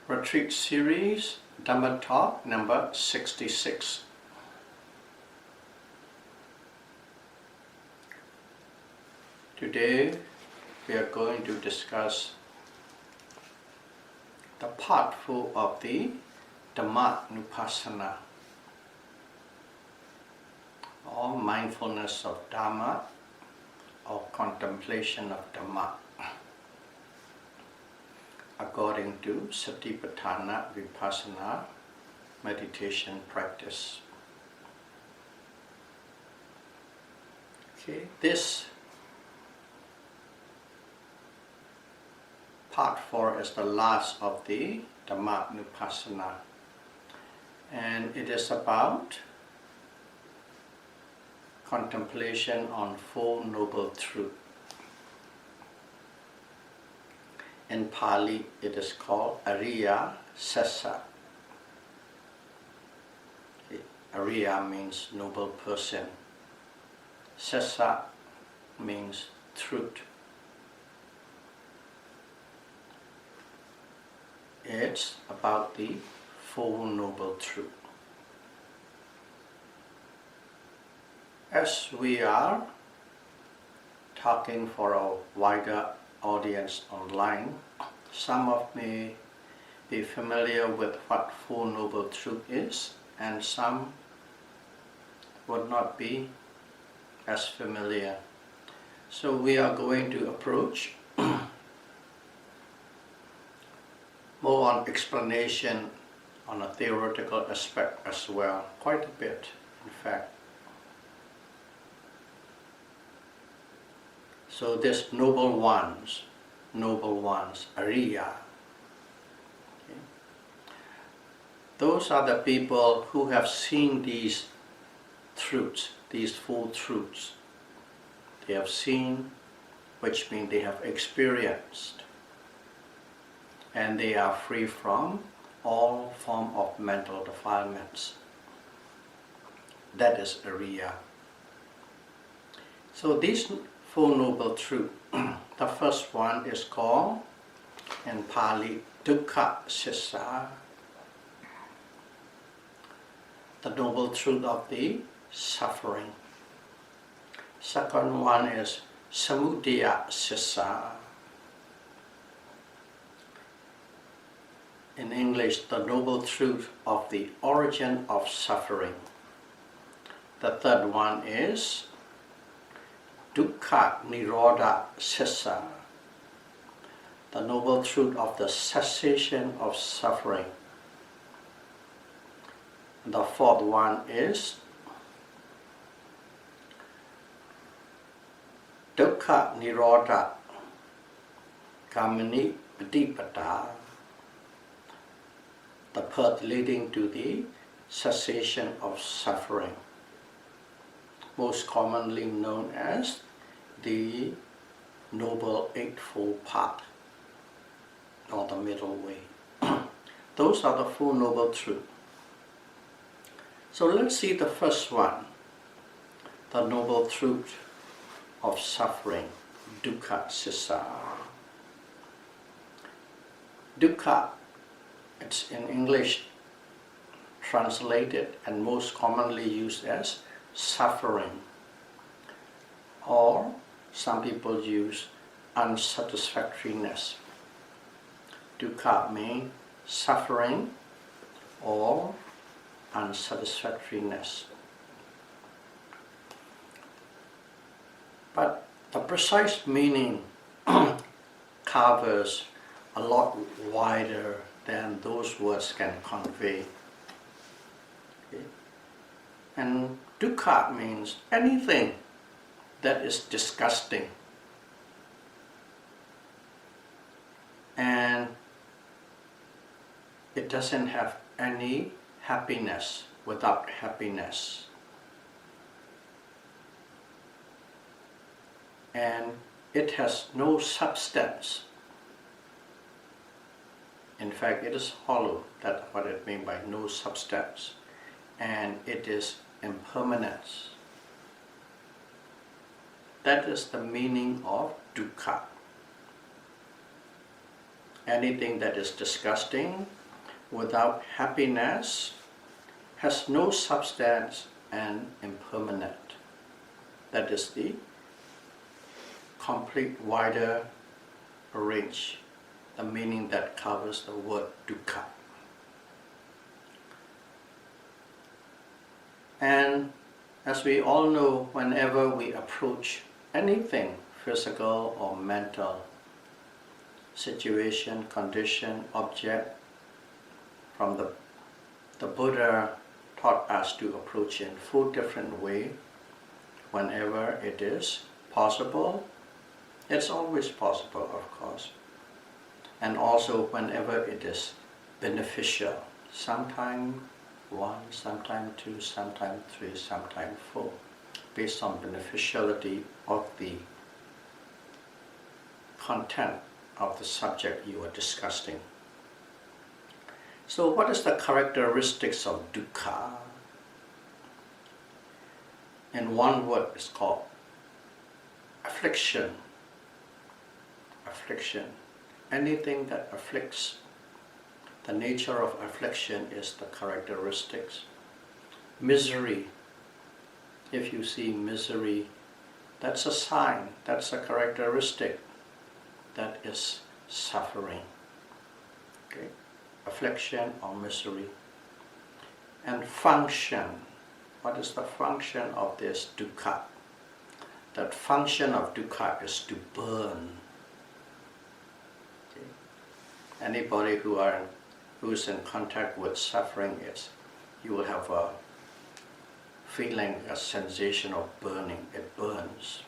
Retreat Series, Dhamma Talk number 66. Today we are going to discuss the part 4 of the Dhamma or mindfulness of Dhamma or contemplation of Dhamma, according to Satipatthana Vipassana meditation practice. Okay, this part 4 is the last of the Dhamma, and it is about contemplation on Four Noble Truths. In Pali, it is called Ariya Sessa. Ariya means noble person. Sessa means truth. It's about the Four Noble Truths. As we are talking for a wider audience online, some of me be familiar with what Four Noble Truth is, and some would not be as familiar. So we are going to approach more on explanation on a theoretical aspect as well, quite a bit in fact. So this noble ones, Ariya, okay, those are the people who have seen these truths, these four truths. They have seen, which means they have experienced, and they are free from all form of mental defilements. That is Ariya. So these Four Noble Truths. The first one is called, in Pali, Dukkha Sissa, the Noble Truth of the suffering. Second one is Samudaya Sissa. In English, the Noble Truth of the origin of suffering. The third one is Dukkha Nirodha Sissa, the Noble Truth of the cessation of suffering. The fourth one is Dukkha Nirodha Kamini Padipada, the path leading to the cessation of suffering, most commonly known as the Noble Eightfold Path, or the middle way. Those are the Four Noble Truths. So let's see the first one, the Noble Truth of suffering, Dukkha Sissa. Dukkha, it's in English translated and most commonly used as suffering, or some people use unsatisfactoriness. Dukkha means suffering or unsatisfactoriness. But the precise meaning covers a lot wider than those words can convey. Okay? And dukkha means anything that is disgusting, and it doesn't have any happiness without happiness, and it has no substance. In fact, it is hollow. That's what it means by no substance, and it is impermanence. That is the meaning of dukkha. anything that is disgusting, without happiness, has no substance and impermanent. That is the complete wider range, the meaning that covers the word dukkha. And as we all know, whenever we approach anything physical or mental, situation, condition, object, from the Buddha taught us to approach in 4 different ways. Whenever it is possible, it's always possible, of course, and also whenever it is beneficial, sometimes 1, sometimes 2, sometimes 3, sometimes 4, based on beneficiality of the content of the subject you are discussing. So what is the characteristics of dukkha? In one word, it's called affliction. Affliction. Anything that afflicts. The nature of affliction is the characteristics. Misery. If you see misery, that's a sign, that's a characteristic. That is suffering. Okay? Affliction or misery. And function. What is the function of this dukkha? That function of dukkha is to burn. Okay? Anybody who is in contact with suffering, you will have a feeling, a sensation of burning. It burns.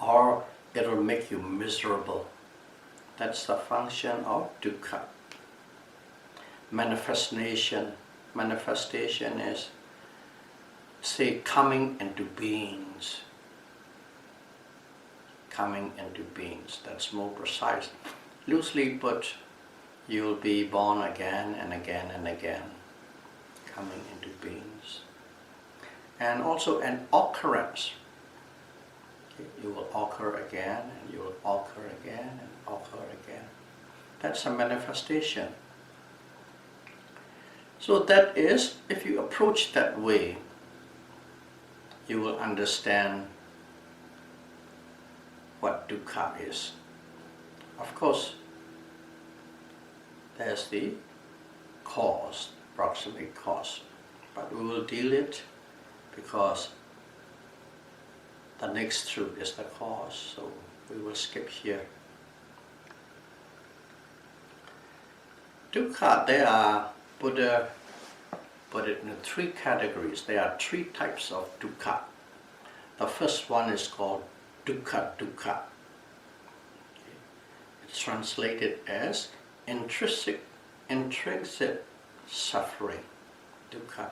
Or it will make you miserable. That's the function of dukkha. Manifestation is, say, coming into beings. Coming into beings, that's more precise. Loosely put, you'll be born again and again and again, coming into beings. And also an occurrence. You will occur again, and you will occur again, and occur again. That's a manifestation. So that is, if you approach that way, you will understand what dukkha is. Of course, there's the cause, approximate cause, but we will deal it because the next truth is the cause, so we will skip here. Dukkha, Buddha put it in 3 categories. There are 3 types of dukkha. The first one is called dukkha. It's translated as intrinsic suffering. Dukkha.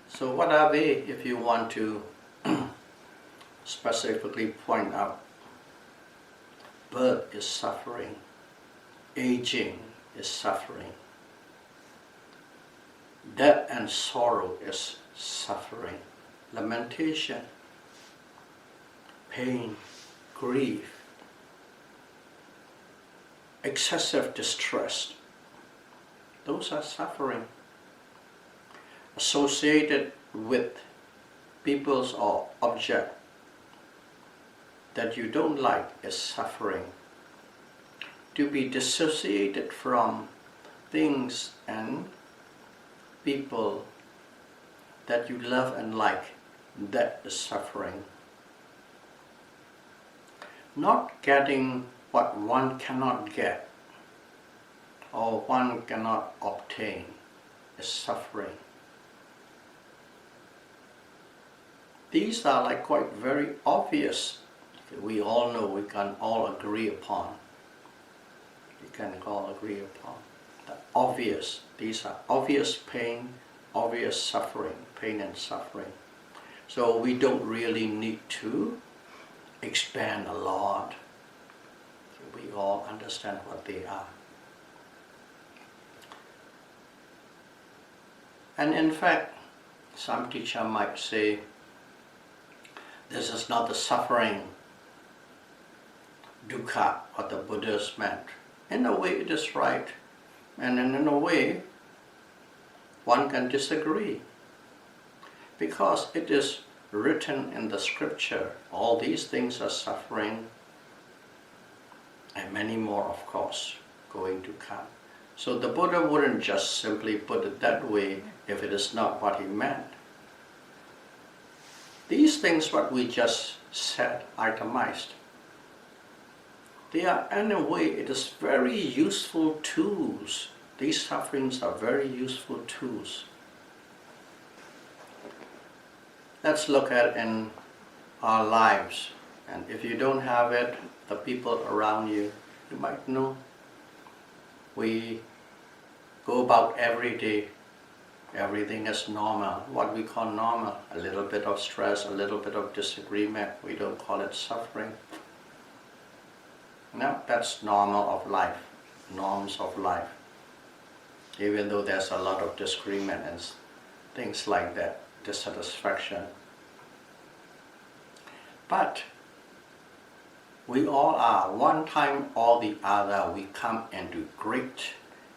So what are they, if you want to specifically point out? Birth is suffering. Aging is suffering. Death and sorrow is suffering. Lamentation, pain, grief, excessive distress. Those are suffering. Associated with peoples or object that you don't like is suffering. To be dissociated from things and people that you love and like, that is suffering. Not getting what one cannot get or one cannot obtain is suffering. These are like quite very obvious. We all know, we can all agree upon. We can all agree upon the obvious. These are obvious pain, obvious suffering, pain and suffering. So we don't really need to expand a lot. We all understand what they are. And in fact, some teacher might say, this is not the suffering dukkha, what the Buddhas meant. In a way it is right, and in a way one can disagree, because it is written in the scripture, all these things are suffering, and many more, of course, going to come. So the Buddha wouldn't just simply put it that way if it is not what he meant. These things what we just said, itemized, they are, in a way, it is very useful tools. These sufferings are very useful tools. Let's look at in our lives. And if you don't have it, the people around you, you might know. We go about every day, everything is normal. What we call normal, a little bit of stress, a little bit of disagreement, we don't call it suffering. No, that's normal of life, norms of life. Even though there's a lot of disagreement and things like that, dissatisfaction. But we all are, one time or the other, we come into great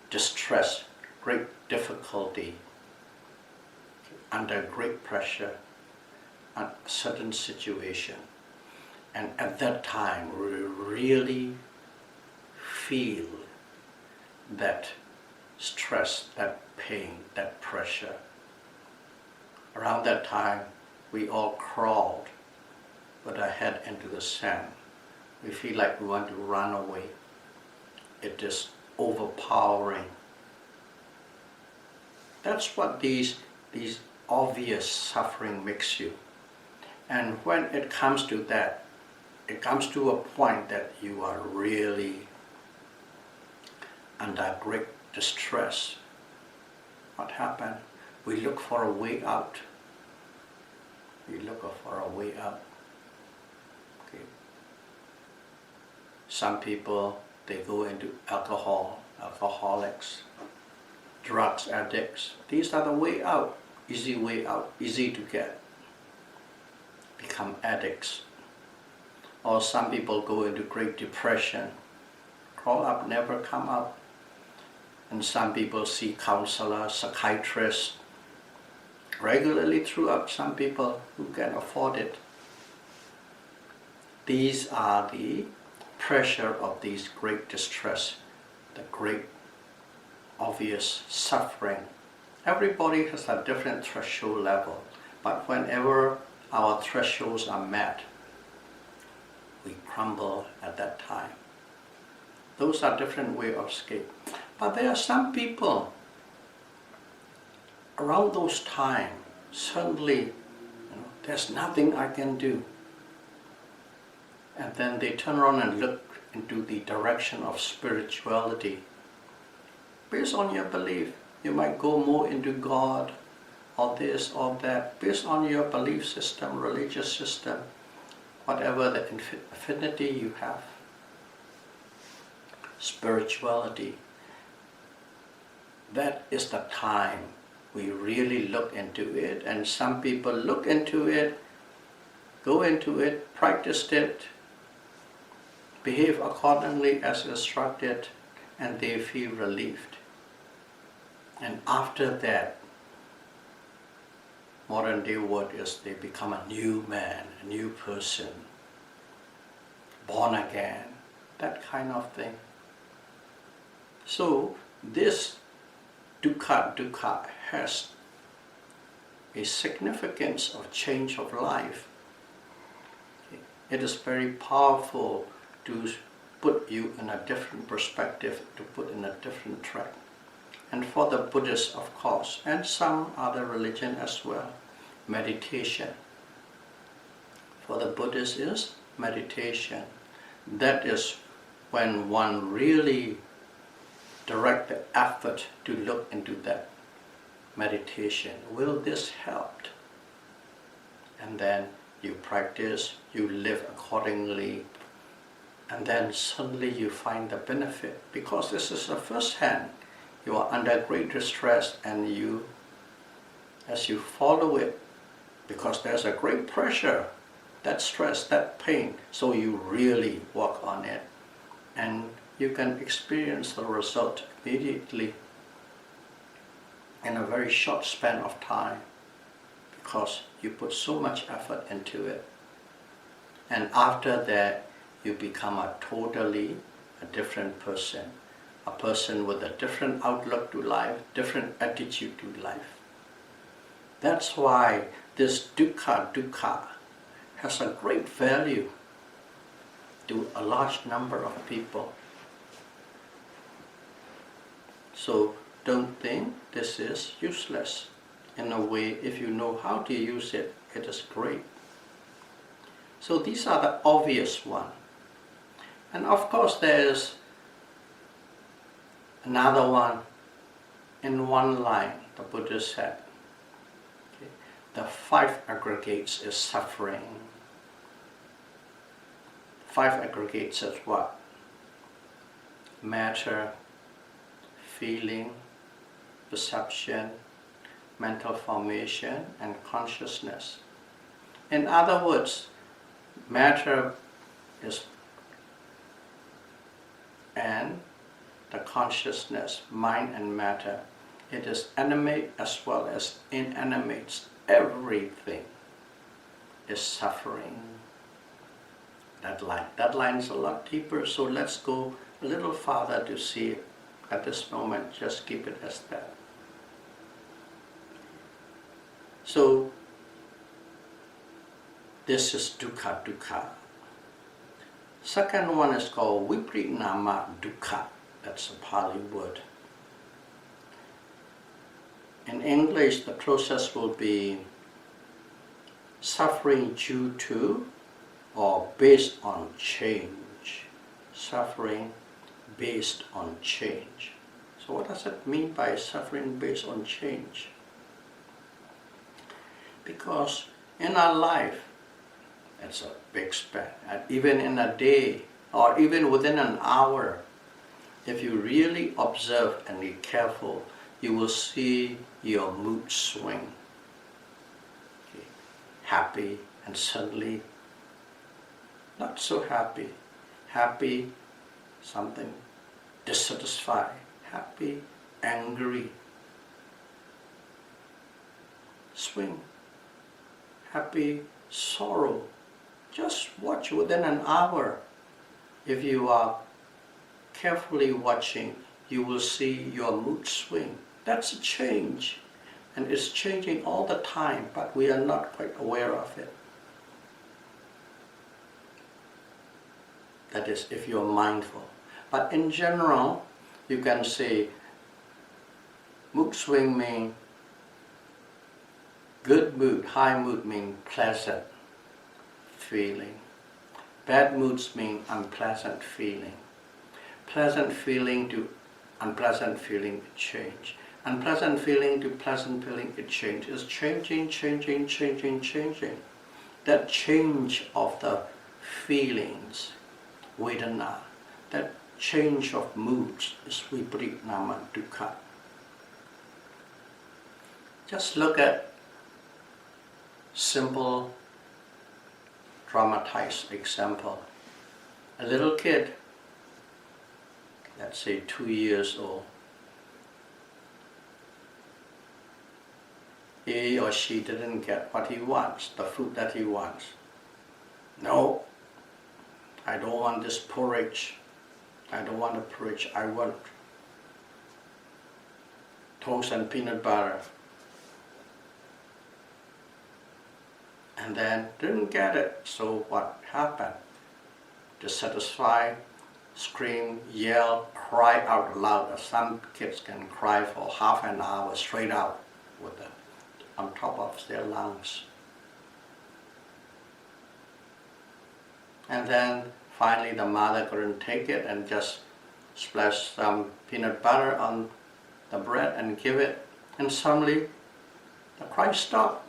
distress, great difficulty, under great pressure, a certain situation. And at that time, we really feel that stress, that pain, that pressure. Around that time, we all crawled with our head into the sand. We feel like we want to run away. It is overpowering. That's what these obvious suffering makes you. And when it comes to that, it comes to a point that you are really under great distress. What happened? We look for a way out. We look for a way out. Okay. Some people, they go into alcohol, alcoholics, drugs addicts. These are the way out, easy to get. Become addicts. Or some people go into great depression, crawl up, never come out. And some people see counselors, psychiatrists regularly throughout, some people who can afford it. These are the pressure of these great distress, the great obvious suffering. Everybody has a different threshold level, but whenever our thresholds are met, we crumble at that time. Those are different ways of escape. But there are some people around those times, suddenly, there's nothing I can do. And then they turn around and look into the direction of spirituality. Based on your belief, you might go more into God, or this or that, based on your belief system, religious system, whatever the affinity you have. Spirituality. That is the time we really look into it, and some people look into it, go into it, practiced it, behave accordingly as instructed, and they feel relieved. And after that, modern day word is they become a new man, a new person, born again, that kind of thing. So this dukkha has a significance of change of life. It is very powerful to put you in a different perspective, to put in a different track. And for the Buddhists, of course, and some other religion as well, meditation. For the Buddhists is meditation. That is when one really direct the effort to look into that meditation. Will this help? And then you practice, you live accordingly, and then suddenly you find the benefit, because this is the first hand. You are under great distress, and you, as you follow it, because there's a great pressure, that stress, that pain, so you really walk work on it, and you can experience the result immediately in a very short span of time, because you put so much effort into it. And after that, you become a totally different person, a person with a different outlook to life, different attitude to life. That's why this dukkha has a great value to a large number of people. So don't think this is useless. In a way, if you know how to use it, it is great. So these are the obvious ones. And of course there is another one in one line. The Buddha said, okay, the 5 aggregates is suffering. 5 aggregates is what? Matter, feeling, perception, mental formation, and consciousness. In other words, matter is, and the consciousness, mind and matter, it is animate as well as inanimate. Everything is suffering. That line is a lot deeper, so let's go a little farther to see it. At this moment, just keep it as that. So this is dukkha. Second one is called viparinama dukkha. That's a Pali word. In English, the closest will be suffering due to or based on change. Suffering based on change. So what does it mean by suffering based on change? Because in our life, it's a big span, and even in a day or even within an hour, if you really observe and be careful, you will see your mood swing. Okay. Happy and suddenly not so happy. Happy, something dissatisfied. Happy, angry. Swing. Happy, sorrow. Just watch within an hour. If you are carefully watching, you will see your mood swing. That's a change. And it's changing all the time, but we are not quite aware of it. That is, if you're mindful. But in general, you can say mood swing means good mood, high mood means pleasant feeling. Bad moods mean unpleasant feeling. Pleasant feeling to unpleasant feeling, it change. Unpleasant feeling to pleasant feeling, it change. It's changing. That change of the feelings, vedana, that change of moods is viparinama dukkha. Just look at simple dramatized example. A little kid, let's say 2 years old, he or she didn't get what he wants, the food that he wants. No, I don't want this porridge. I don't want a porridge. I want toast and peanut butter. And then didn't get it. So what happened? Dissatisfied, scream, yell, cry out loud. Some kids can cry for half an hour straight out with it on top of their lungs. And then finally the mother couldn't take it and just splash some peanut butter on the bread and give it. And suddenly the cry stopped.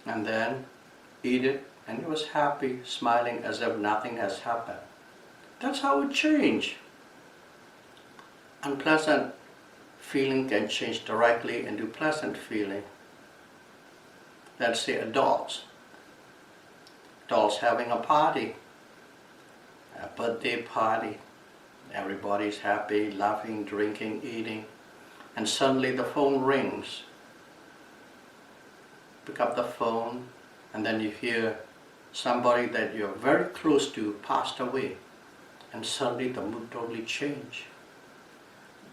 And then eat it, and he was happy, smiling as if nothing has happened. That's how it changed. Unpleasant feeling can change directly into pleasant feeling. Let's say adults. Adults having a party, a birthday party. Everybody's happy, laughing, drinking, eating. And suddenly the phone rings. Pick up the phone, and then you hear somebody that you're very close to passed away. And suddenly the mood totally changed.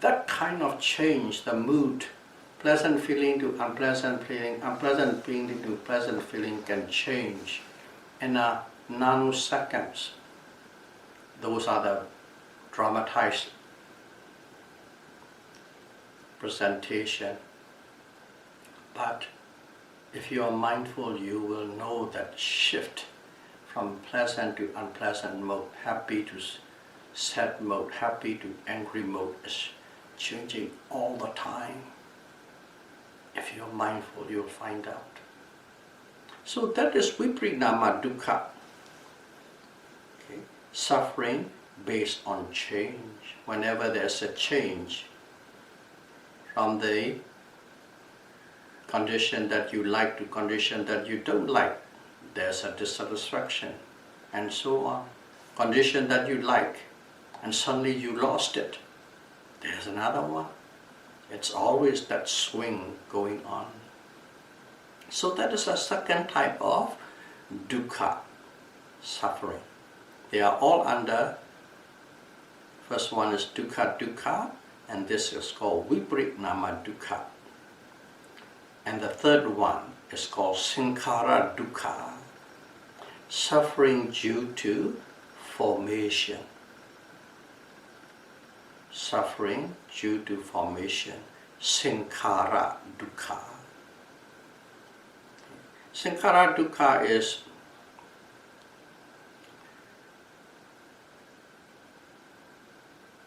That kind of change, the mood, pleasant feeling to unpleasant feeling, unpleasant feeling to pleasant feeling can change in a nanoseconds. Those are the dramatized presentation. But if you are mindful, you will know that shift from pleasant to unpleasant mode, happy to sad mode, happy to angry mode is changing all the time. If you're mindful, you'll find out. So that is viparinama dukkha. Okay. Suffering based on change. Whenever there's a change from the condition that you like to condition that you don't like, there's a dissatisfaction, and so on. Condition that you like, and suddenly you lost it. There's another one. It's always that swing going on. So that is a second type of dukkha, suffering. They are all under, first one is dukkha dukkha, and this is called viparinama dukkha. And the third one is called sankhara dukkha, suffering due to formation. Suffering due to formation, sankhara dukkha. Sankhara dukkha is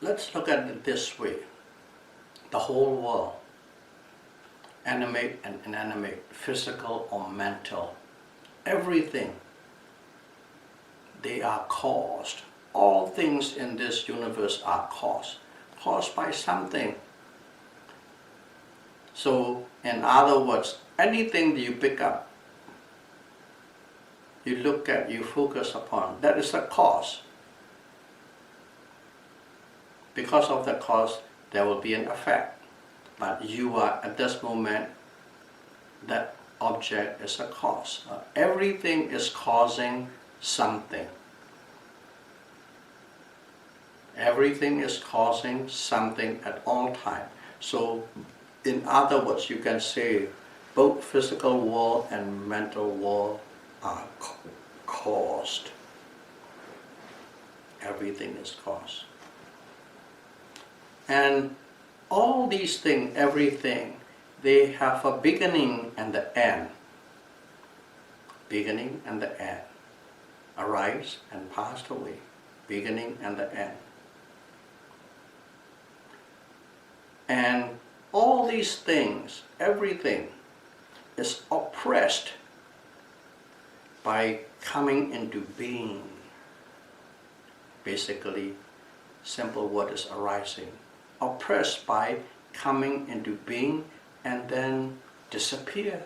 let's look at it this way. The whole world, animate and inanimate, physical or mental, everything, they are caused. All things in this universe are caused by something. So, in other words, anything that you pick up, you look at, you focus upon, that is the cause. Because of the cause, there will be an effect. But you are, at this moment, that object is a cause. Everything is causing something. Everything is causing something at all times. So, in other words, you can say both physical world and mental world are caused. Everything is caused. And all these things, everything, they have a beginning and the end. Beginning and the end. Arise and passed away. Beginning and the end. And all these things, everything, is oppressed by coming into being. Basically, simple word is arising. Oppressed by coming into being and then disappear.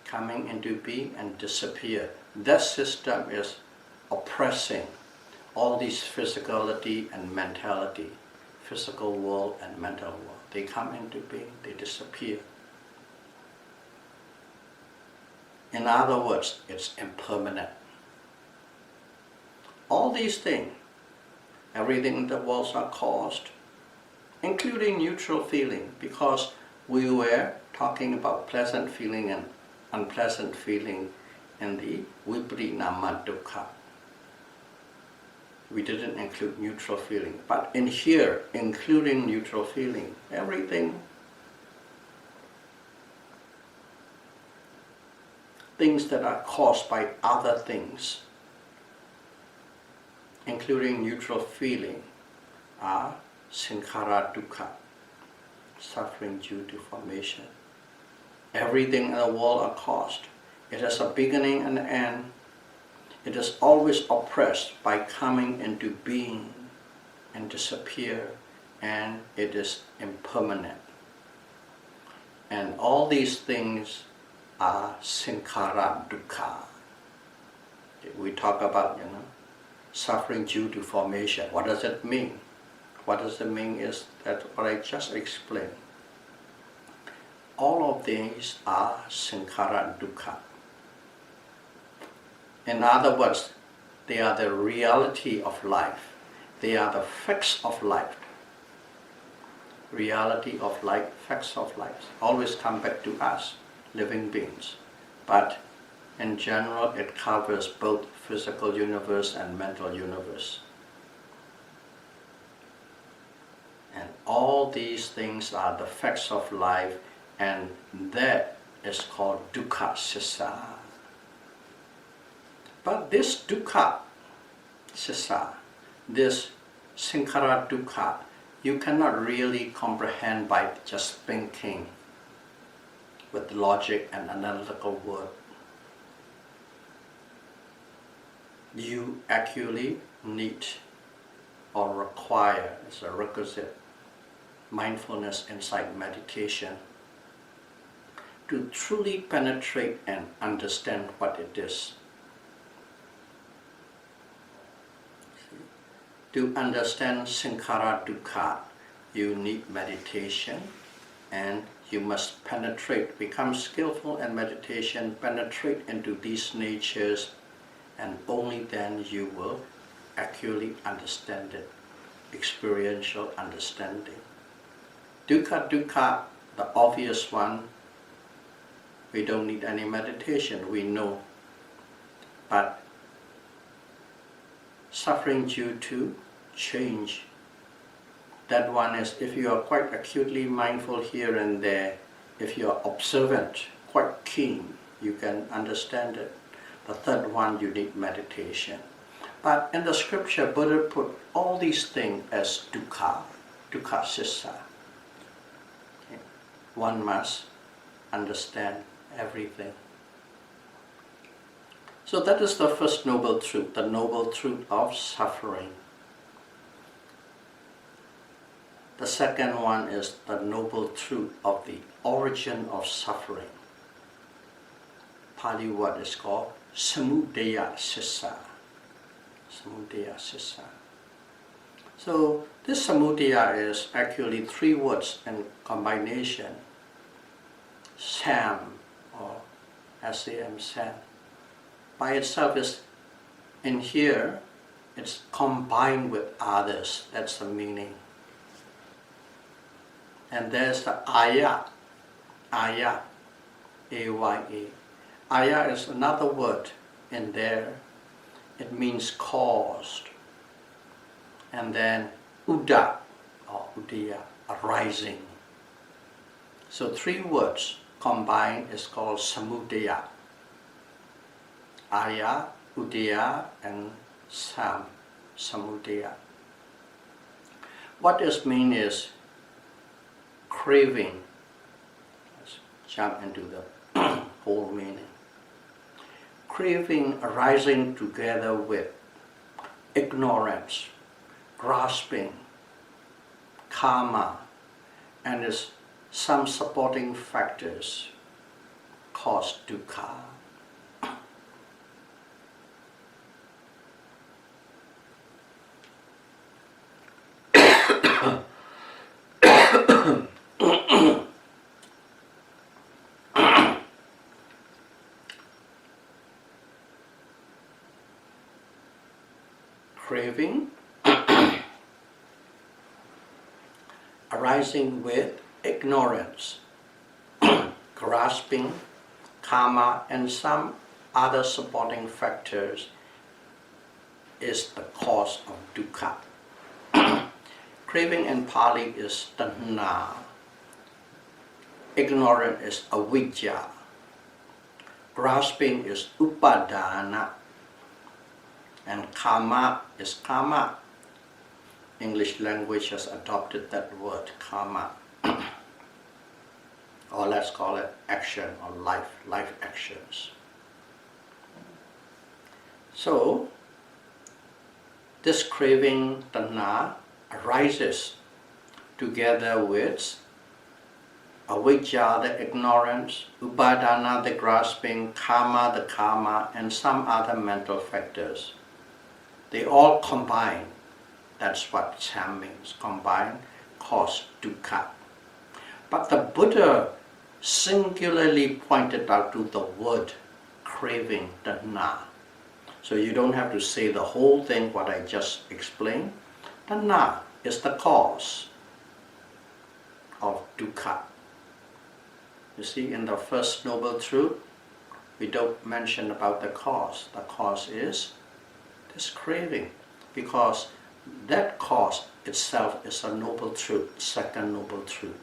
Coming into being and disappear. That system is oppressing all these physicality and mentality. Physical world and mental world. They come into being, they disappear. In other words, it's impermanent. All these things, everything in the world are caused, including neutral feeling, because we were talking about pleasant feeling and unpleasant feeling in the viparinama dukkha. We didn't include neutral feeling, but in here, including neutral feeling, everything, things that are caused by other things, including neutral feeling, are sankhara dukkha, suffering due to formation. Everything in the world are caused. It has a beginning and an end. It is always oppressed by coming into being and disappear, and it is impermanent. And all these things are sankhara dukkha. We talk about, suffering due to formation. What does it mean? What does it mean is that what I just explained. All of these are sankhara dukkha. In other words, they are the reality of life. They are the facts of life. Reality of life, facts of life, always come back to us, living beings. But in general, it covers both physical universe and mental universe. And all these things are the facts of life, and that is called dukkha sissa. But this dukkha sissa, this sankhara dukkha, you cannot really comprehend by just thinking with logic and analytical word. You actually need or require, as a requisite, mindfulness insight meditation to truly penetrate and understand what it is. To understand sankhara dukkha, you need meditation, and you must penetrate, become skillful in meditation, penetrate into these natures, and only then you will accurately understand it, experiential understanding. Dukkha dukkha, the obvious one, we don't need any meditation, we know. But suffering due to change, that one is, if you are quite acutely mindful here and there, if you are observant, quite keen, you can understand it. The third one, you need meditation. But in the scripture, Buddha put all these things as dukkha, dukkha sissa. Okay. One must understand everything. So that is the first noble truth, the noble truth of suffering. The second one is the noble truth of the origin of suffering. Pali word is called samudaya sissa. Samudaya sissa. So this samudaya is actually three words in combination. Sam, or SAM, Sam. By itself is, in here, it's combined with others. That's the meaning. And there's the aya, aya, A-Y-A. Aya is another word in there. It means caused. And then uda, or udaya, arising. So three words combined is called samudaya. Aya, udaya, and sam, samudaya. What this means is craving. Let's jump into the whole meaning. Craving arising together with ignorance, grasping, karma, and its some supporting factors cause dukkha. Craving arising with ignorance, grasping, karma, and some other supporting factors is the cause of dukkha. Craving in Pali is tanha. Ignorance is avidya. Grasping is upadana. And karma is karma. English language has adopted that word, karma. Or let's call it action or life actions. So, this craving, tanha, arises together with avijja, the ignorance, upadana, the grasping, karma, the karma, and some other mental factors. They all combine. That's what cham means. Combine cause dukkha. But the Buddha singularly pointed out to the word craving, the na. So you don't have to say the whole thing what I just explained. The na is the cause of dukkha. You see, in the first noble truth, we don't mention about the cause. The cause is this craving, because that cause itself is a noble truth, second noble truth.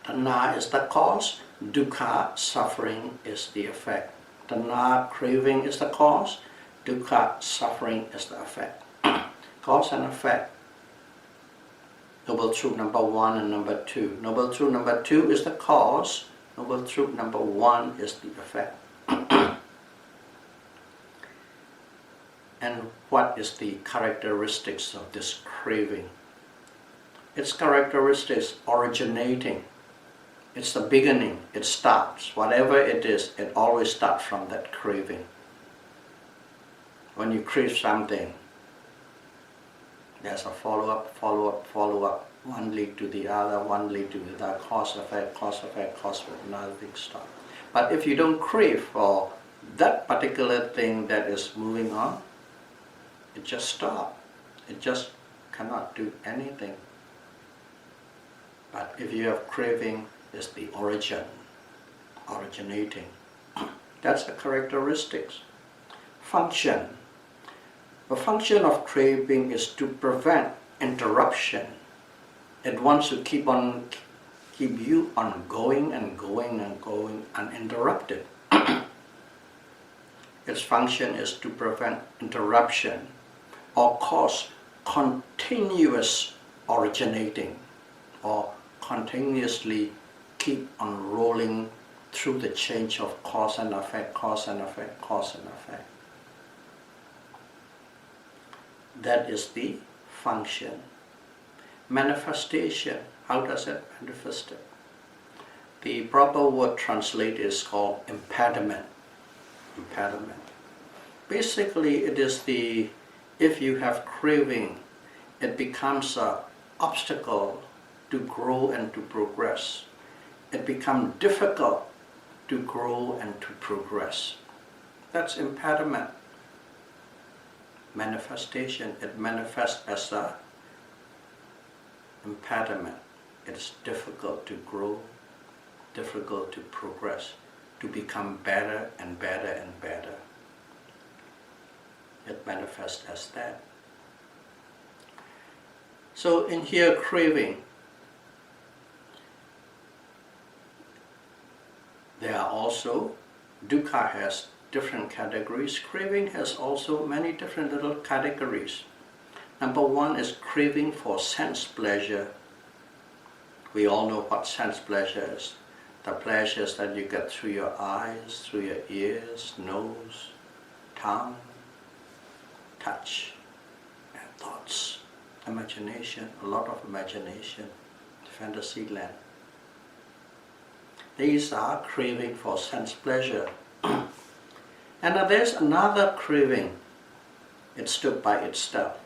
The na is the cause, dukkha, suffering, is the effect. The na, craving, is the cause, dukkha, suffering, is the effect. Cause and effect. Noble truth number 1 and number 2. Noble truth number 2 is the cause. Noble truth number 1 is the effect. And what is the characteristics of this craving? Its characteristics originating. It's the beginning. It starts. Whatever it is, it always starts from that craving. When you crave something, there's a follow-up, follow-up, follow-up. One lead to the other, one lead to the other, cause, effect, cause, effect, cause, effect, another thing stop. But if you don't crave for that particular thing that is moving on, it just stops. It just cannot do anything. But if you have craving, it's the originating. That's the characteristics. Function. The function of craving is to prevent interruption. It wants to keep you on going and going and going uninterrupted. Its function is to prevent interruption or cause continuous originating, or continuously keep on rolling through the change of cause and effect, cause and effect, cause and effect. That is the function. Manifestation, how does it manifest it? The proper word translated is called impediment. Impediment. Basically, it is if you have craving, it becomes an obstacle to grow and to progress. It becomes difficult to grow and to progress. That's impediment. Manifestation, it manifests as an impediment. It's difficult to grow, difficult to progress, to become better and better and better. It manifests as that. So in here, craving, there are also, dukkha has different categories. Craving has also many different little categories. Number 1 is craving for sense pleasure. We all know what sense pleasure is. The pleasures that you get through your eyes, through your ears, nose, tongue, touch, and thoughts. Imagination, a lot of imagination, fantasy land. These are craving for sense pleasure. And there's another craving. It stood by itself.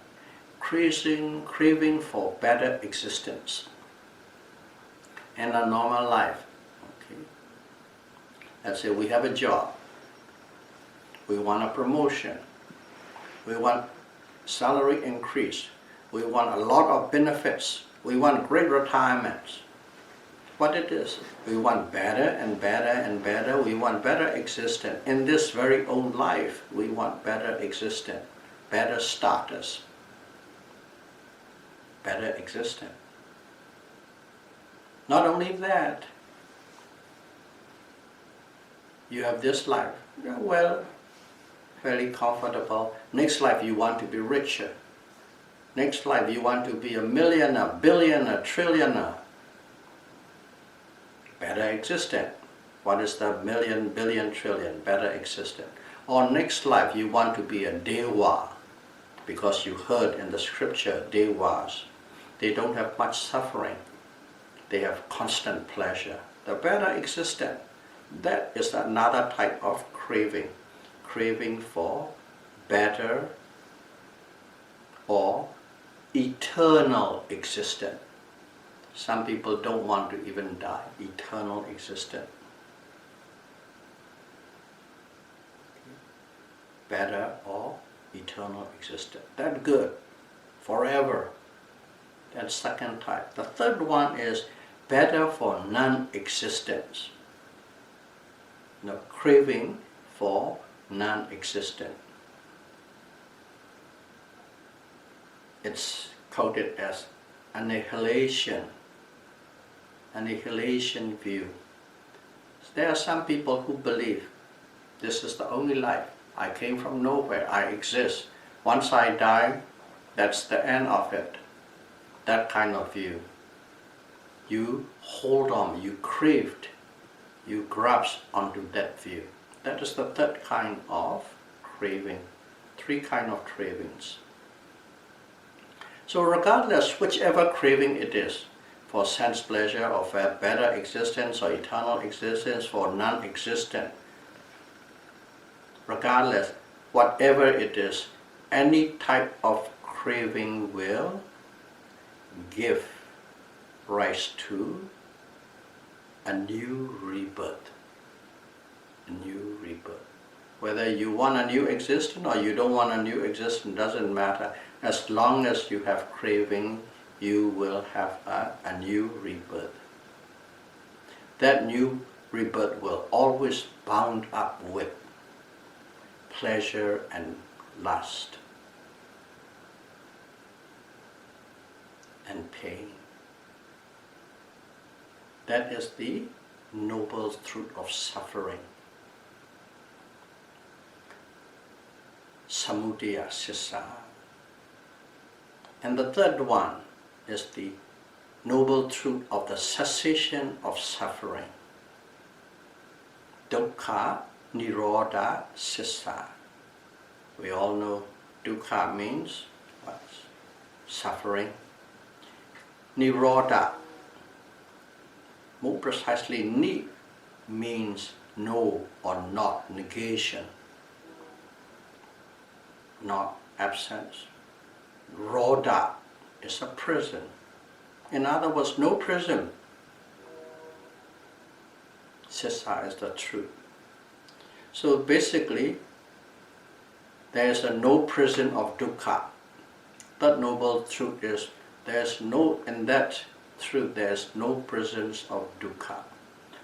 Craving for better existence in a normal life. Okay. Let's say we have a job. We want a promotion. We want salary increase. We want a lot of benefits. We want great retirements. What it is, we want better and better and better. We want better existence. In this very own life, we want better existence, better status, better existence. Not only that, you have this life, well, fairly comfortable. Next life you want to be richer. Next life you want to be a millionaire, billionaire, trillionaire. Better existence. What is the million, billion, trillion? Better existence. Or next life you want to be a deva, because you heard in the scripture, devas, they don't have much suffering. they have constant pleasure. The better existence, that is another type of craving. Craving for better or eternal existence. Some people don't want to even die. Eternal existence. Better or eternal existence. That's good. Forever. That's second type. The third one is better for non-existence. Craving for non-existent. It's coded as annihilation view. There are some people who believe this is the only life. I came from nowhere, I exist. Once I die, that's the end of it. That kind of view. You hold on, you craved, you grasp onto that view. That is the third kind of craving. Three kinds of cravings. So regardless, whichever craving it is, for sense pleasure or for better existence or eternal existence, for non-existent, regardless, whatever it is, any type of craving will give rise to a new rebirth. A new rebirth. Whether you want a new existence or you don't want a new existence doesn't matter. As long as you have craving, you will have a new rebirth. That new rebirth will always bound up with pleasure and lust and pain. That is the noble truth of suffering. Samudaya sissa. And the third one is the noble truth of the cessation of suffering. Dukkha nirodha sissa. We all know dukkha means what? Suffering. Nirodha, more precisely, ni means no or not, negation, not absence. Rodha is a prison. In other words, no prison. Sissa is the truth. So basically, there is a no prison of dukkha. That noble truth is in that truth there is no presence of dukkha.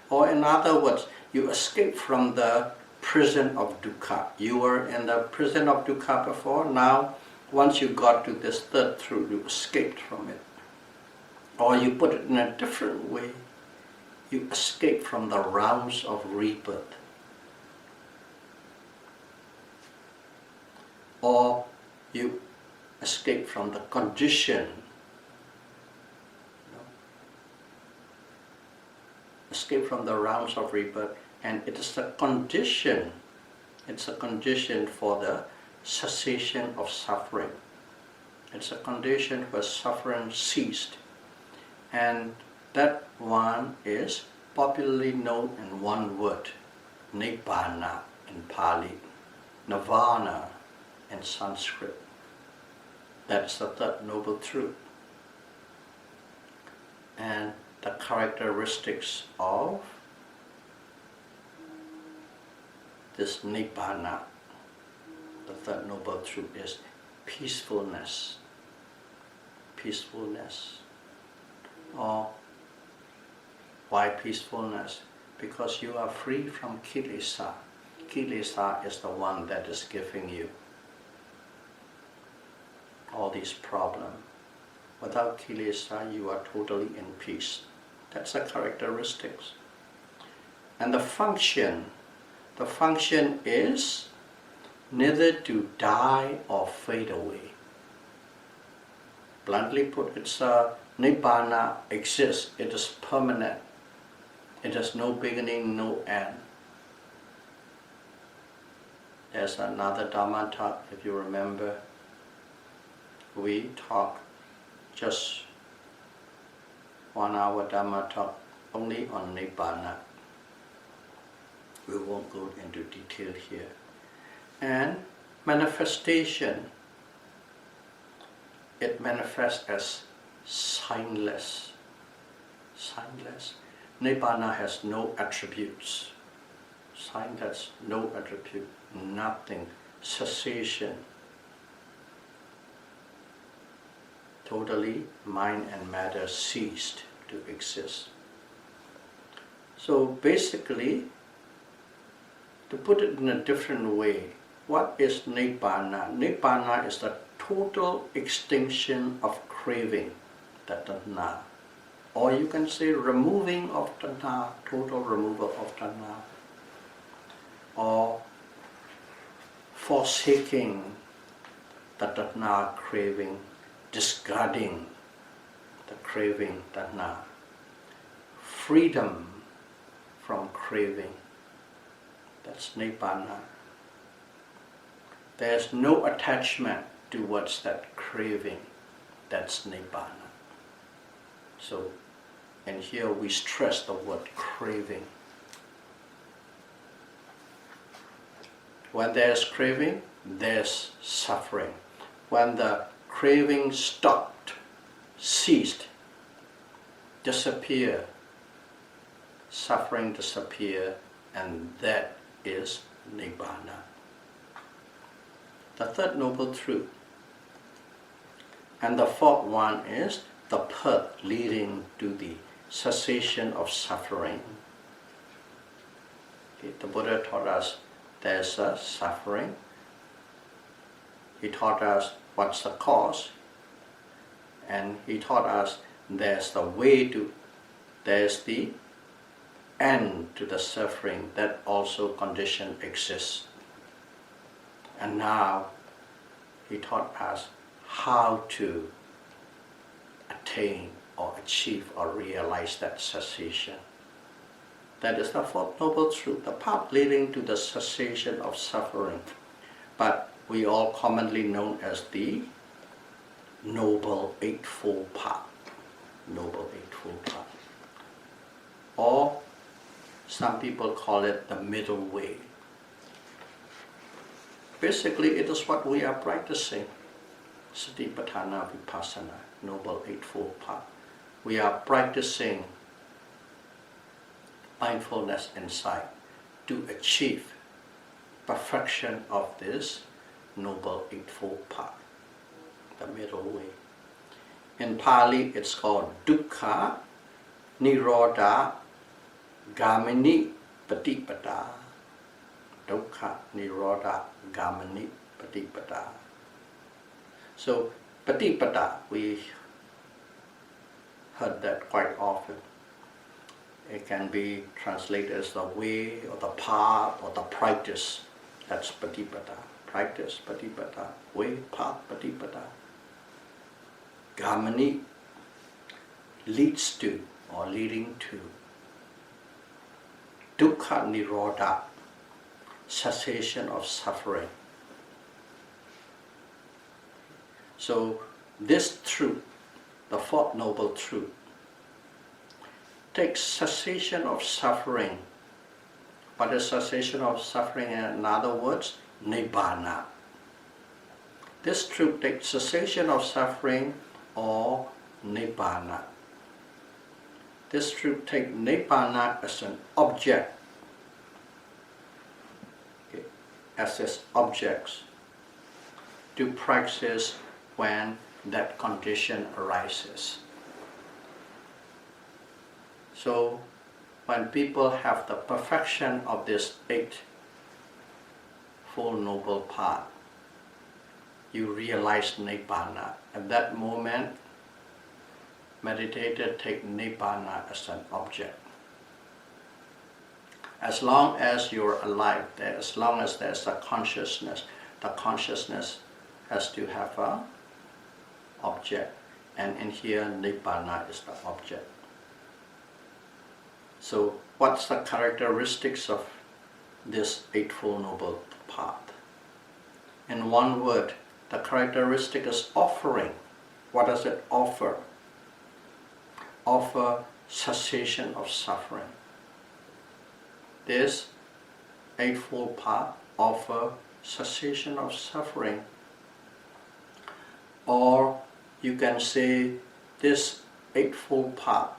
Or in other words, you escape from the prison of dukkha. You were in the prison of dukkha before, now once you got to this third truth, you escaped from it. Or you put it in a different way, you escape from the rounds of rebirth. Or you escape from the condition. Escape from the rounds of rebirth, and it is a condition. It's a condition for the cessation of suffering. It's a condition where suffering ceased. And that one is popularly known in one word, Nibbana in Pali, Nirvana in Sanskrit. That's the third noble truth. And the characteristics of this Nibbana, the third noble truth, is peacefulness. Peacefulness. Or why peacefulness? Because you are free from kilesa. Kilesa is the one that is giving you all these problems. Without kilesa, you are totally in peace. That's the characteristics. And the function is neither to die or fade away. Bluntly put, it's Nibbana exists, it is permanent. It has no beginning, no end. There's another Dhamma talk, if you remember. We talked just 1 hour Dhamma talk only on Nibbana. We won't go into detail here. And manifestation, it manifests as signless. Signless. Nibbana has no attributes. Signless, no attribute, nothing. Cessation. Totally, mind and matter ceased to exist. So basically, to put it in a different way, what is Nibbana? Nibbana is the total extinction of craving, the tanha. Or you can say removing of tanha, total removal of tanha. Or forsaking the tanha craving, discarding the craving tanha. Freedom from craving. That's Nibbana. There's no attachment towards that craving. That's Nibbana. So, and here we stress the word craving. When there's craving, there's suffering. When the craving stopped, ceased, disappear, suffering disappear, and that is Nibbana. The third noble truth. And the fourth one is the path leading to the cessation of suffering. Okay, the Buddha taught us there's a suffering. He taught us what's the cause. And he taught us there's the end to the suffering. That also condition exists. And now he taught us how to attain or achieve or realize that cessation. That is the fourth noble truth, the path leading to the cessation of suffering. But we all commonly known as the Noble Eightfold Path. Noble Eightfold Path. Or some people call it the middle way. Basically, it is what we are practicing. Satipatthana Vipassana, Noble Eightfold Path. We are practicing mindfulness insight to achieve perfection of this Noble Eightfold Path, the middle way. In Pali, it's called Dukkha Nirodha Gamini Patipada. Dukkha Nirodha Gamini Patipada. So, Patipada, we heard that quite often. It can be translated as the way or the path or the practice. That's Patipada. Practice, Patipada. Way, path, Patipada. Gamani leads to or leading to. Dukkha Nirodha, cessation of suffering. So this truth, the fourth noble truth, takes cessation of suffering. What is cessation of suffering? In other words, Nibbana. This truth takes cessation of suffering or Nibbana. This truth takes Nibbana as an object, okay, as its objects to practice when that condition arises. So when people have the perfection of this Eightfold Noble Path, you realize Nibbana. At that moment, meditator take Nibbana as an object. As long as you're alive, as long as there's a consciousness, the consciousness has to have an object. And in here, Nibbana is the object. So what's the characteristics of this Eightfold Noble Path? In one word, the characteristic is offering. What does it offer? offer cessation of suffering. This Eightfold Path offer cessation of suffering. Or you can say this Eightfold Path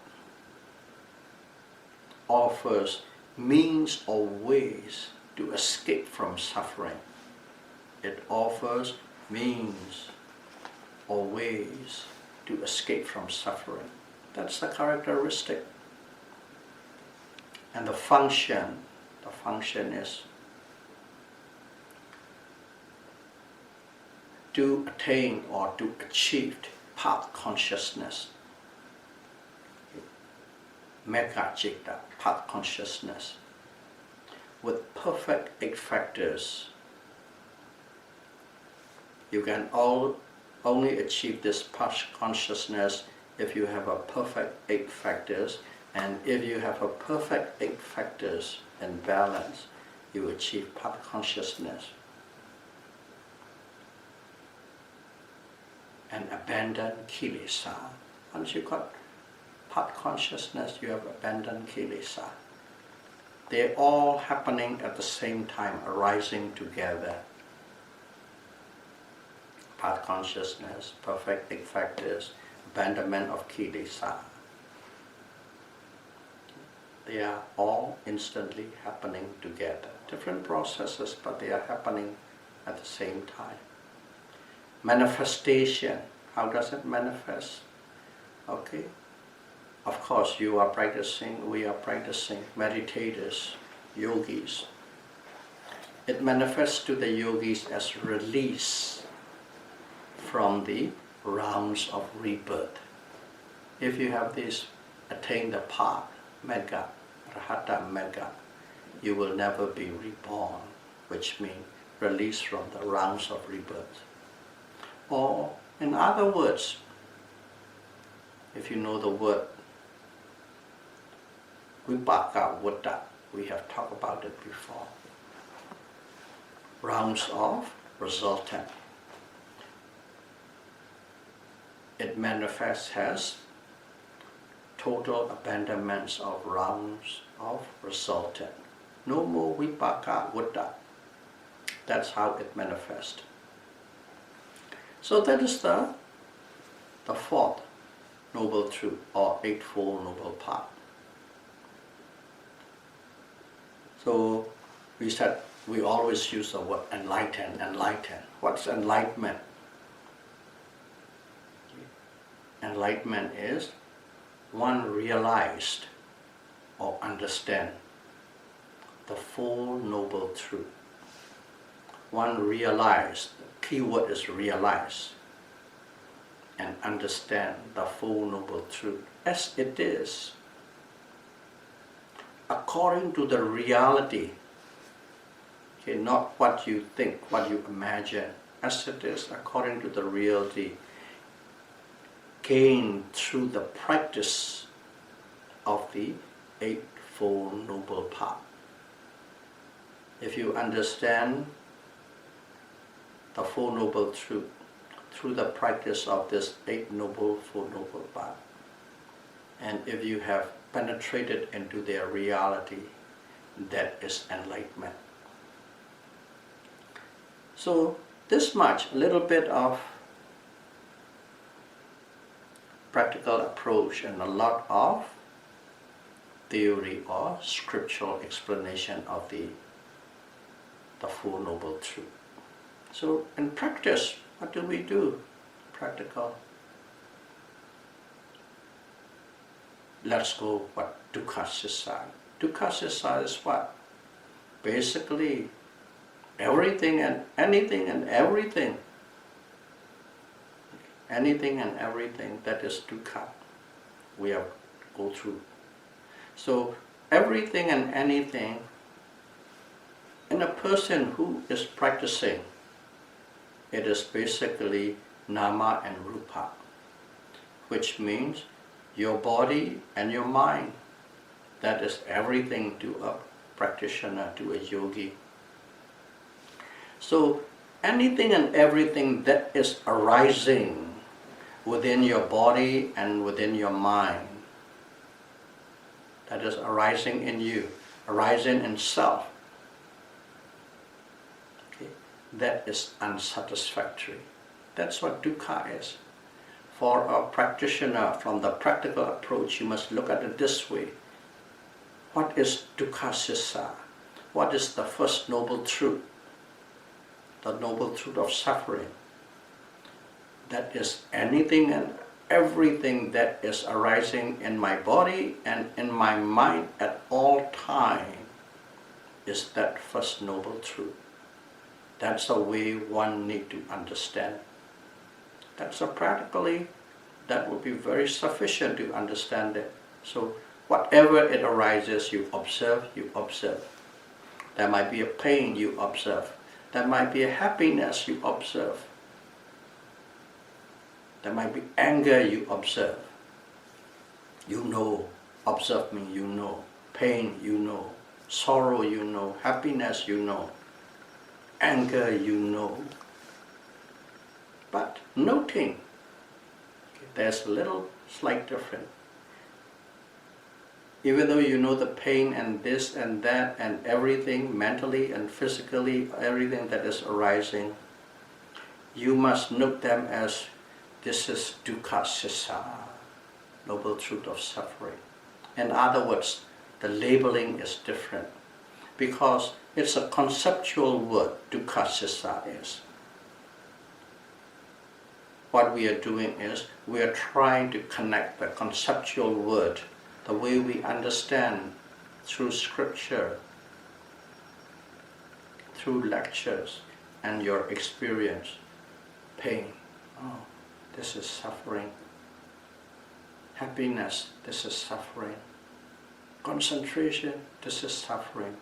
offers means or ways to escape from suffering. It offers means or ways to escape from suffering. That's the characteristic. And the function is to attain or to achieve path consciousness. Mega Citta, path consciousness, with perfect eight factors. You can only achieve this path consciousness if you have a perfect eight factors, and if you have a perfect eight factors in balance, you achieve path consciousness. And abandon kilesa. Once you got path consciousness, you have abandoned kilesa. They're all happening at the same time, arising together. Path consciousness, perfect eight factors, abandonment of kilesa. They are all instantly happening together. Different processes, but they are happening at the same time. Manifestation. How does it manifest? Okay. Of course, you are practicing, we are practicing, meditators, yogis. It manifests to the yogis as release from the rounds of rebirth. If you have this, attain the path, Megha, Rahata Megha, you will never be reborn, which means release from the rounds of rebirth. Or, in other words, if you know the word Vipaka Vutta, we have talked about it before. Rounds of resultant. It manifests as total abandonments of rounds of resultant. No more Vipaka Vutta. That's how it manifests. So that is the fourth Noble Truth, or Eightfold Noble Path. So we said we always use the word enlighten. What's enlightenment? Enlightenment is one realized or understand the full Noble Truth. One realized, the key word is realize, and understand the full Noble Truth as it is, according to the reality, okay, not what you think, what you imagine, as it is, according to the reality, gained through the practice of the Eightfold Noble Path. If you understand the Four Noble Truth through the practice of this Four Noble Path, and if you have penetrated into their reality, that is enlightenment. So this much, a little bit of practical approach and a lot of theory or scriptural explanation of the Four Noble Truth. So in practice, what do we do? Practical. Let's go what dukkha sissa. Dukkha sissa is what? Basically, everything and anything and everything. Anything and everything that is dukkha, we have go through. So everything and anything in a person who is practicing, it is basically nama and rupa, which means your body and your mind. That is everything to a practitioner, to a yogi. So anything and everything that is arising within your body and within your mind, that is arising in you, arising in self, okay, that is unsatisfactory. That's what dukkha is. For a practitioner, from the practical approach, you must look at it this way. What is dukkha sissa? What is the first noble truth? The noble truth of suffering. That is anything and everything that is arising in my body and in my mind at all time is that first noble truth. That's the way one need to understand. That's practically, that would be very sufficient to understand it. So whatever it arises, you observe, you observe. There might be a pain, you observe. There might be a happiness, you observe. There might be anger, you observe. You know, observe me, you know. Pain, you know. Sorrow, you know. Happiness, you know. Anger, you know. But noting, there's a little slight difference. Even though you know the pain and this and that and everything, mentally and physically, everything that is arising, you must note them as this is dukkha sissa, noble truth of suffering. In other words, the labeling is different because it's a conceptual word, dukkha sissa is. What we are doing is we are trying to connect the conceptual word, the way we understand through scripture, through lectures and your experience. Pain, oh, this is suffering. Happiness, this is suffering. Concentration, this is suffering.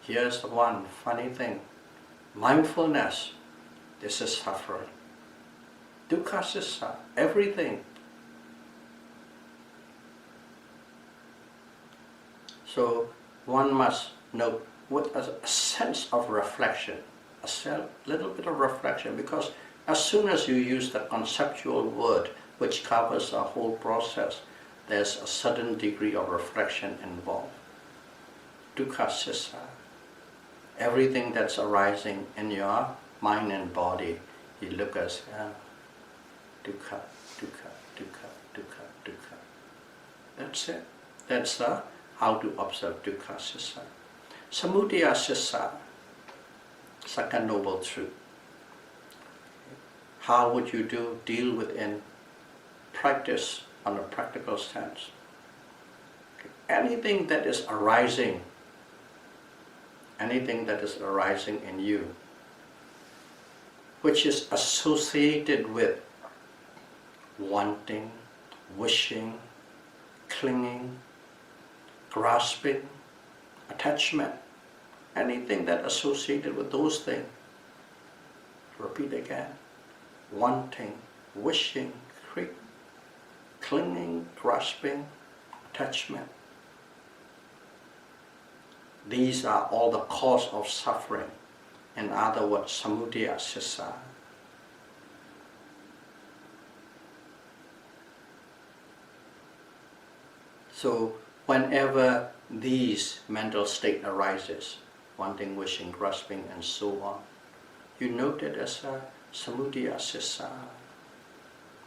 Here's the one funny thing. Mindfulness, this is suffering. Dukkha sissa, everything. So one must note with a sense of reflection, a little bit of reflection, because as soon as you use the conceptual word which covers the whole process, there's a certain degree of reflection involved. Dukkha sissa, everything that's arising in your mind and body, you look as dukkha, dukkha, dukkha, dukkha, dukkha. That's it. That's how to observe dukkha sissa. Samudaya sissa, second noble truth. How would you deal with in practice on a practical sense? Anything that is arising, anything that is arising in you, which is associated with wanting, wishing, clinging, grasping, attachment, anything that associated with those things. Repeat again. Wanting, wishing, clinging, grasping, attachment. These are all the cause of suffering. In other words, samudaya sissa. So whenever these mental state arises, wanting, wishing, grasping, and so on, you note it as a samudaya sissa.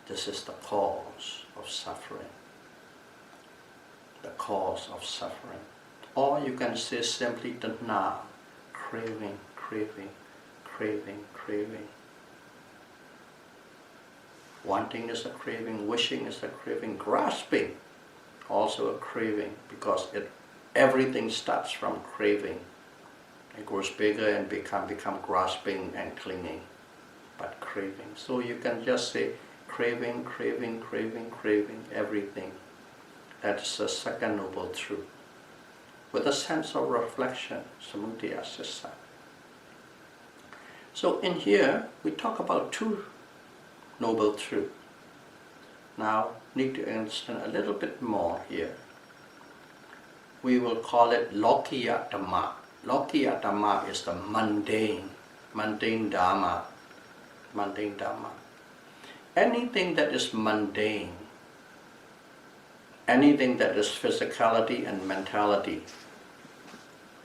This is the cause of suffering. The cause of suffering. Or you can say simply tanha, craving, craving, craving, craving. Wanting is a craving, wishing is a craving, grasping also a craving, because everything starts from craving. It grows bigger and become grasping and clinging, but craving. So you can just say craving, craving, craving, craving, everything. That's the second noble truth. With a sense of reflection, samudaya sissa. So in here, we talk about two noble truths. Now, need to understand a little bit more here. We will call it lokiya Dhamma. Lokiya Dhamma is the mundane Dhamma. Mundane Dhamma. Anything that is mundane, anything that is physicality and mentality,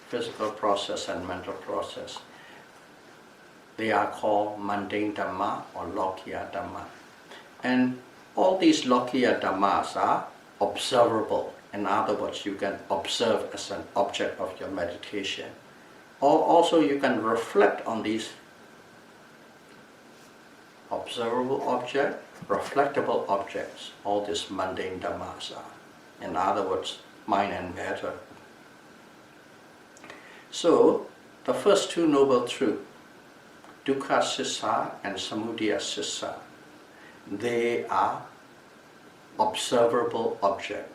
physical process and mental process, they are called mundane Dhamma or Lokiya Dhamma. And all these Lokiya Dhammas are observable. In other words, you can observe as an object of your meditation. Or also you can reflect on these observable objects, reflectable objects. All these mundane Dhammas are. In other words, mind and matter. So, the first two noble truths, Dukkha Sissa and Samudaya Sissa, they are observable objects.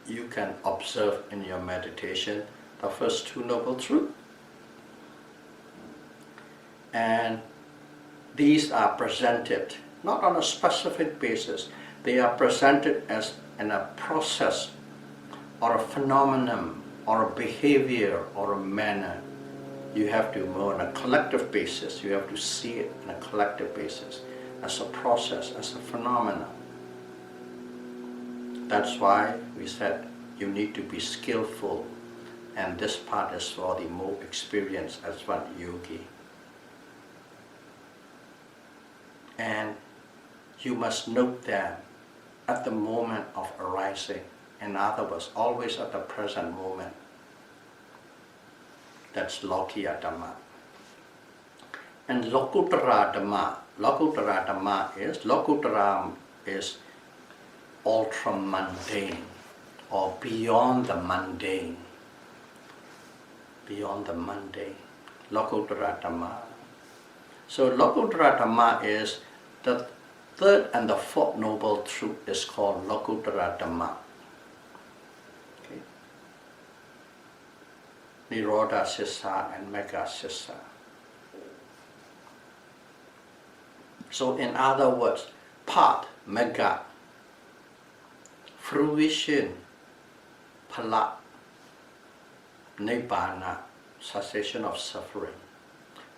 You can observe in your meditation the first two noble truths. And these are presented not on a specific basis, they are presented as in a process or a phenomenon or a behavior or a manner. You have to move on a collective basis, you have to see it on a collective basis, as a process, as a phenomenon. That's why we said you need to be skillful, and this part is for the more experienced advanced yogi. And you must note them at the moment of arising. In other words, always at the present moment. That's Lokiya Dhamma. And Lokuttara Dhamma. Lokuttara is ultra mundane or beyond the mundane. Beyond the mundane. Lokuttara Dhamma. So Lokuttara Dhamma is the third and the fourth noble truth is called Lokuttara Dhamma. Okay. Nirodha Sissa and Megha Sissa. So in other words, path, Megha, fruition, Phala, Nibbana, cessation of suffering.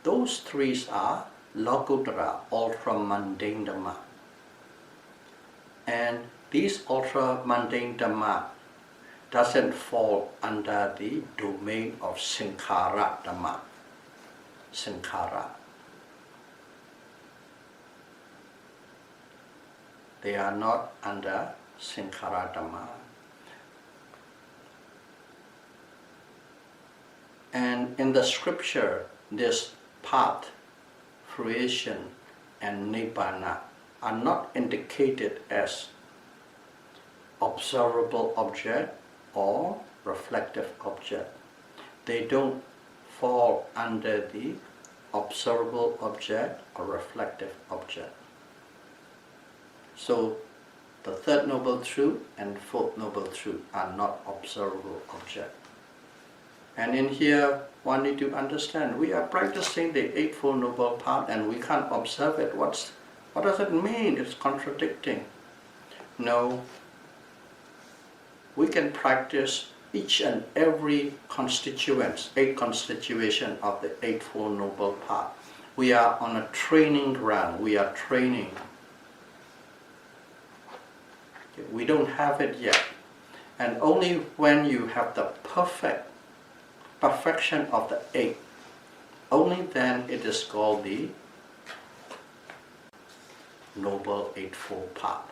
Those three are Lokuttara, ultra-mundane Dhamma. And these ultra-mundane Dhamma doesn't fall under the domain of Sankhara Dhamma. Sankhara. They are not under Sankhara Dhamma. And in the scripture, this path, fruition, and Nibbana are not indicated as observable object or reflective object. They don't fall under the observable object or reflective object. So the third noble truth and fourth noble truth are not observable object. And in here, one need to understand, we are practicing the Eightfold Noble Path and we can't observe it. What does it mean? It's contradicting. No, we can practice each and every constituents, 8 constituents of the Eightfold Noble Path. We are on a training ground, we are training. We don't have it yet. And only when you have the perfection of the 8, only then it is called the Noble Eightfold Path.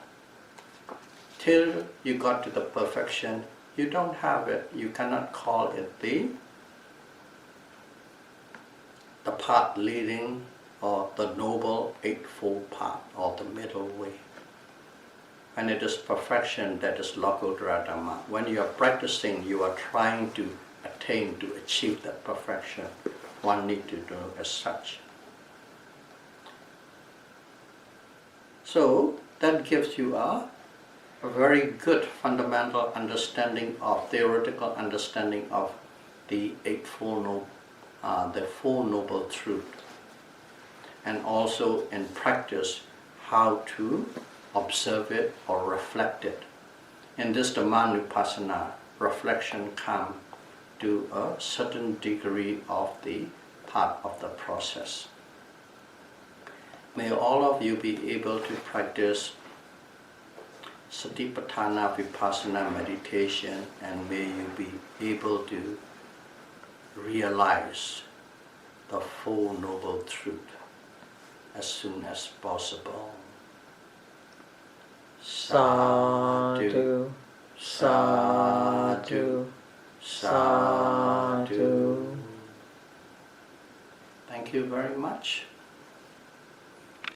Till you got to the perfection, you don't have it, you cannot call it the path leading or the Noble Eightfold Path or the middle way. And it is perfection that is Lokuttara Dhamma. When you are practicing, you are trying to attain, to achieve that perfection. One need to do as such. So that gives you a very good fundamental understanding of, theoretical understanding of the the Four Noble Truths. And also in practice, how to observe it or reflect it. In this Dhammanupassana, reflection comes to a certain degree of the part of the process. May all of you be able to practice Satipatthana Vipassana meditation, and may you be able to realize the full Noble Truth as soon as possible. Sadhu, sadhu, sadhu. Thank you very much.